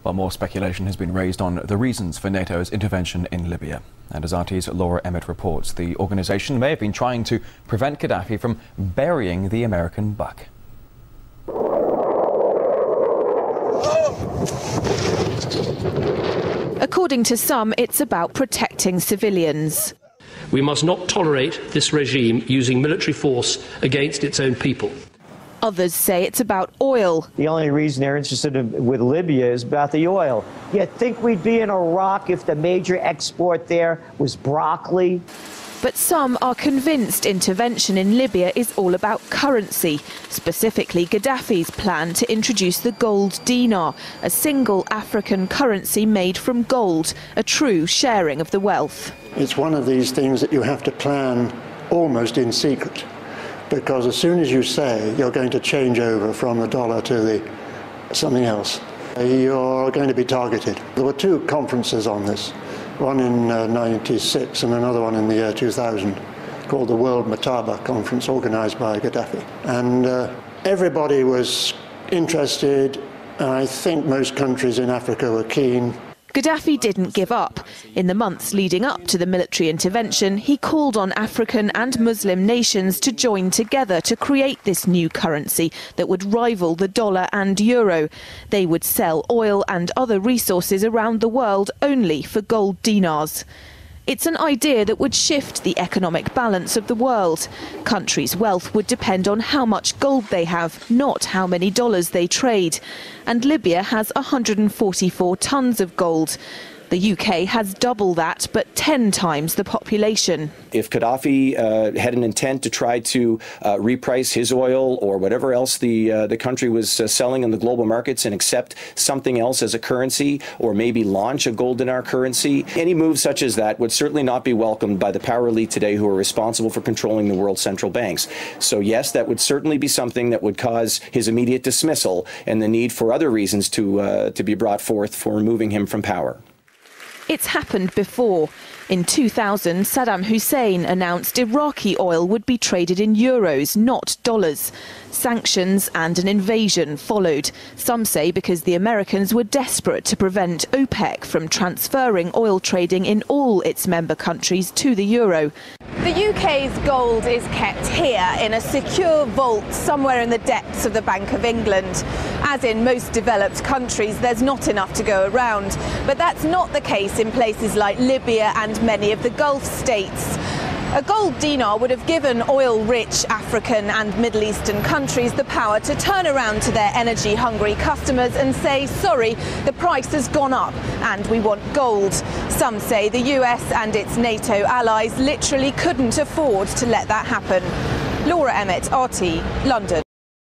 Well, more speculation has been raised on the reasons for NATO's intervention in Libya. And as RT's Laura Emmett reports, the organisation may have been trying to prevent Gaddafi from burying the American buck. According to some, it's about protecting civilians. We must not tolerate this regime using military force against its own people. Others say it's about oil. The only reason they're interested with Libya is about the oil. You'd think we'd be in Iraq if the major export there was broccoli. But some are convinced intervention in Libya is all about currency, specifically Gaddafi's plan to introduce the gold dinar, a single African currency made from gold, a true sharing of the wealth. It's one of these things that you have to plan almost in secret, because as soon as you say you're going to change over from the dollar to something else, you're going to be targeted. There were two conferences on this, one in '96 and another one in the year 2000, called the World Mataba Conference, organised by Gaddafi. And everybody was interested, and I think most countries in Africa were keen. Gaddafi didn't give up. In the months leading up to the military intervention, he called on African and Muslim nations to join together to create this new currency that would rival the dollar and euro. They would sell oil and other resources around the world only for gold dinars. It's an idea that would shift the economic balance of the world. Countries' wealth would depend on how much gold they have, not how many dollars they trade. And Libya has 144 tons of gold. The UK has double that, but 10 times the population. If Gaddafi had an intent to try to reprice his oil or whatever else the country was selling in the global markets and accept something else as a currency, or maybe launch a gold dinar currency, any move such as that would certainly not be welcomed by the power elite today who are responsible for controlling the world's central banks. So yes, that would certainly be something that would cause his immediate dismissal and the need for other reasons to be brought forth for removing him from power. It's happened before. In 2000, Saddam Hussein announced Iraqi oil would be traded in euros, not dollars. Sanctions and an invasion followed. Some say because the Americans were desperate to prevent OPEC from transferring oil trading in all its member countries to the euro. The UK's gold is kept here in a secure vault somewhere in the depths of the Bank of England. As in most developed countries, there's not enough to go around. But that's not the case in places like Libya and many of the Gulf states. A gold dinar would have given oil-rich African and Middle Eastern countries the power to turn around to their energy-hungry customers and say, sorry, the price has gone up and we want gold. Some say the US and its NATO allies literally couldn't afford to let that happen. Laura Emmett, RT, London.